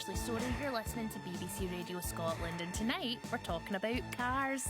Ashley Storrie. You're listening to BBC Radio Scotland, and tonight we're talking about cars.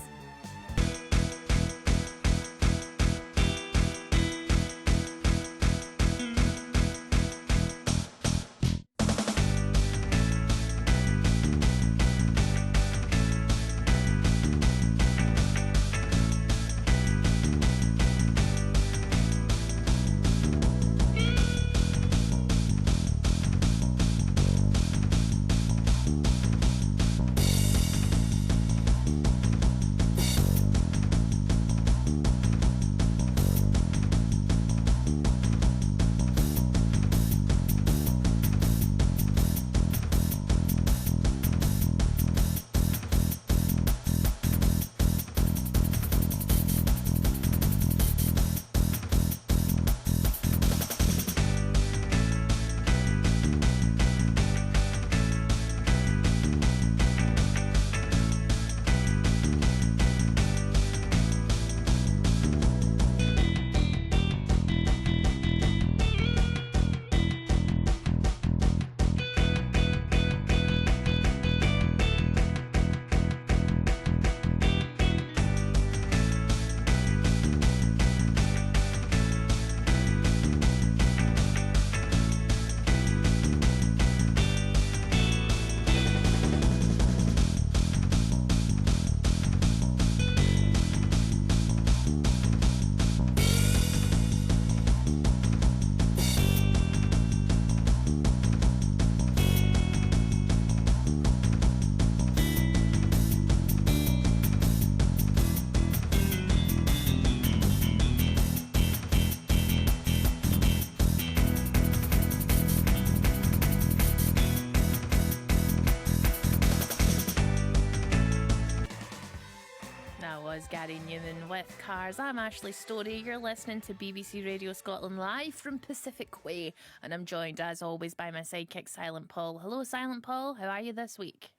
Gary Newman with Cars. I'm Ashley Storrie. You're listening to BBC Radio Scotland live from Pacific Way, and I'm joined as always by my sidekick Silent Paul. Hello Silent Paul, how are you this week?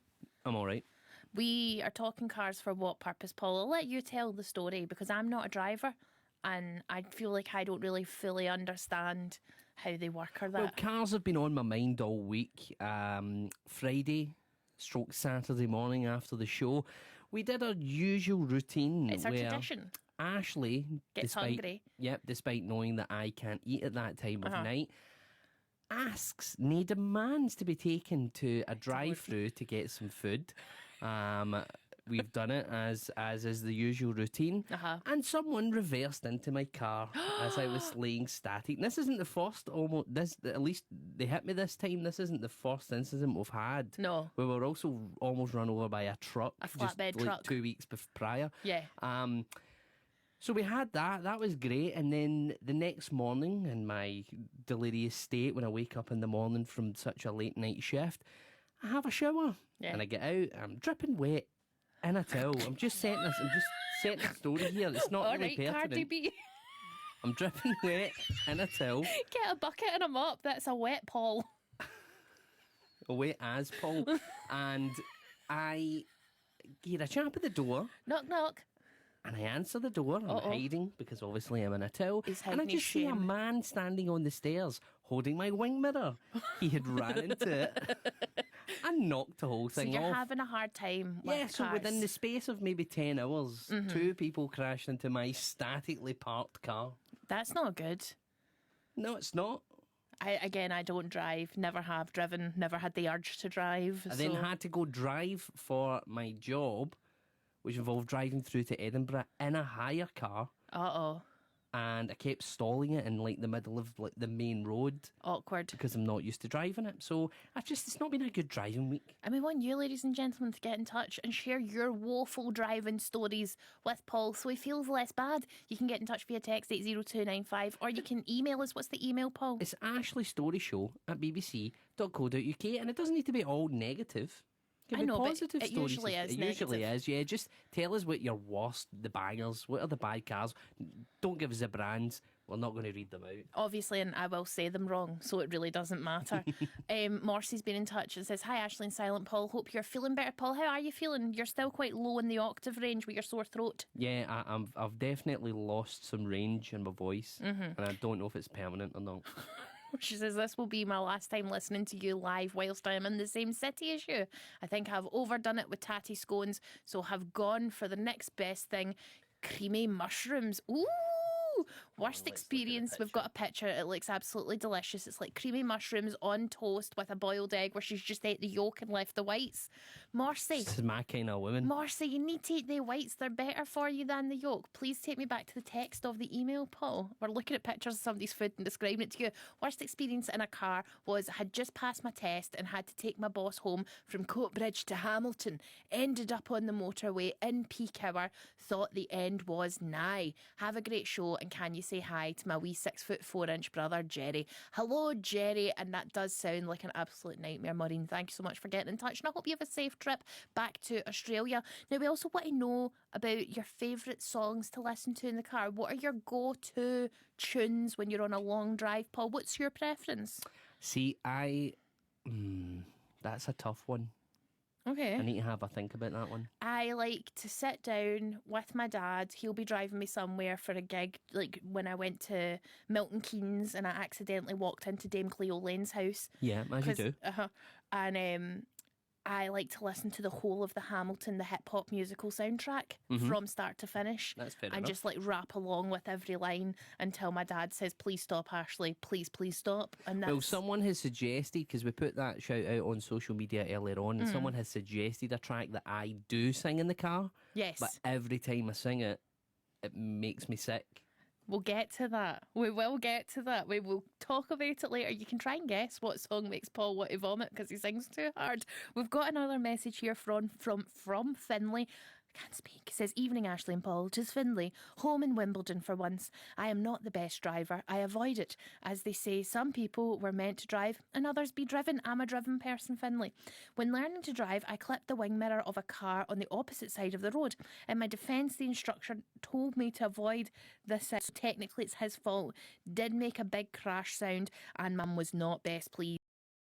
I'm alright. We are talking cars for what purpose, Paul? I'll let you tell the story because I'm not a driver and I feel like I don't really fully understand how they work or that. Well, cars have been on my mind all week. Friday / Saturday morning after the show, we did our usual routine. It's our where tradition. Ashley Gets hungry. Yep, despite knowing that I can't eat at that time of night, demands to be taken to a drive-through to get some food. We've done it as is the usual routine. And someone reversed into my car as I was laying static. And this isn't the first, at least they hit me this time. This isn't the first incident we've had. No. We were also almost run over by a truck. A flatbed just, truck. 2 weeks prior. Yeah. So we had that. That was great. And then the next morning, in my delirious state, when I wake up in the morning from such a late night shift, I have a shower. Yeah. And I get out. I'm dripping wet in a towel. I'm just setting a story here. It's not really pertinent. Cardi B. I'm dripping wet in a towel. Get a bucket and a mop. That's a wet Paul. A wet as Paul. And I hear a chap at the door. Knock, knock. And I answer the door. I'm hiding because obviously I'm in a towel. And I just see a man standing on the stairs holding my wing mirror. He had ran into it and knocked the whole thing off. So you're having a hard time with so cars. within the space of maybe 10 hours, 2 people crashed into my statically parked car. That's not good. No, it's not. I don't drive, never have driven, never had the urge to drive. I then had to go drive for my job, which involved driving through to Edinburgh in a hire car. And I kept stalling it in the middle of the main road. Awkward. Because I'm not used to driving it. So it's not been a good driving week. And we want you, ladies and gentlemen, to get in touch and share your woeful driving stories with Paul so he feels less bad. You can get in touch via text 80295 or you can email us. What's the email, Paul? It's ashleystorieshow@bbc.co.uk, and it doesn't need to be all negative. I know, positive but it stories. usually is. It usually is, yeah. Just tell us what your worst, the bangers, what are the bad cars. Don't give us the brands. We're not going to read them out. Obviously, and I will say them wrong, so it really doesn't matter. Morsy's been in touch and says, hi, Ashley and Silent Paul. Hope you're feeling better. Paul, how are you feeling? You're still quite low in the octave range with your sore throat. Yeah, I've definitely lost some range in my voice, and I don't know if it's permanent or not. She says, this will be my last time listening to you live whilst I am in the same city as you. I think I've overdone it with tatty scones, so have gone for the next best thing, creamy mushrooms. Ooh! Worst experience. We've got a picture. It looks absolutely delicious. It's like creamy mushrooms on toast with a boiled egg where she's just ate the yolk and left the whites. Marcy. This is my kind of woman. Marcy, you need to eat the whites. They're better for you than the yolk. Please take me back to the text of the email, Paul. We're looking at pictures of somebody's food and describing it to you. Worst experience in a car was I had just passed my test and had to take my boss home from Coatbridge to Hamilton. Ended up on the motorway in peak hour. Thought the end was nigh. Have a great show, and can you say hi to my wee 6'4" brother, Jerry? Hello, Jerry. And that does sound like an absolute nightmare, Maureen. Thank you so much for getting in touch, and I hope you have a safe trip back to Australia. Now, we also want to know about your favourite songs to listen to in the car. What are your go-to tunes when you're on a long drive, Paul? What's your preference? See, that's a tough one. Okay. I need to have a think about that one. I like to sit down with my dad. He'll be driving me somewhere for a gig, like when I went to Milton Keynes and I accidentally walked into Dame Cleo Lane's house. Yeah, as you do. And I like to listen to the whole of the Hamilton, the hip hop musical soundtrack from start to finish. That's fair and enough. Just like rap along with every line until my dad says, "Please stop, Ashley. Please, please stop." And that's... Well, someone has suggested, because we put that shout out on social media earlier on, and someone has suggested a track that I do sing in the car. Yes. But every time I sing it, it makes me sick. We'll get to that. We will get to that. We will talk about it later. You can try and guess what song makes Paul want to vomit because he sings too hard. We've got another message here from Finlay. I can't speak. It says, "Evening, Ashley and Paul. 'Tis Finlay, home in Wimbledon for once. I am not the best driver. I avoid it. As they say, some people were meant to drive and others be driven. I'm a driven person, Finlay. When learning to drive, I clipped the wing mirror of a car on the opposite side of the road. In my defence, the instructor told me to avoid this. So technically, it's his fault. Did make a big crash sound and Mum was not best pleased.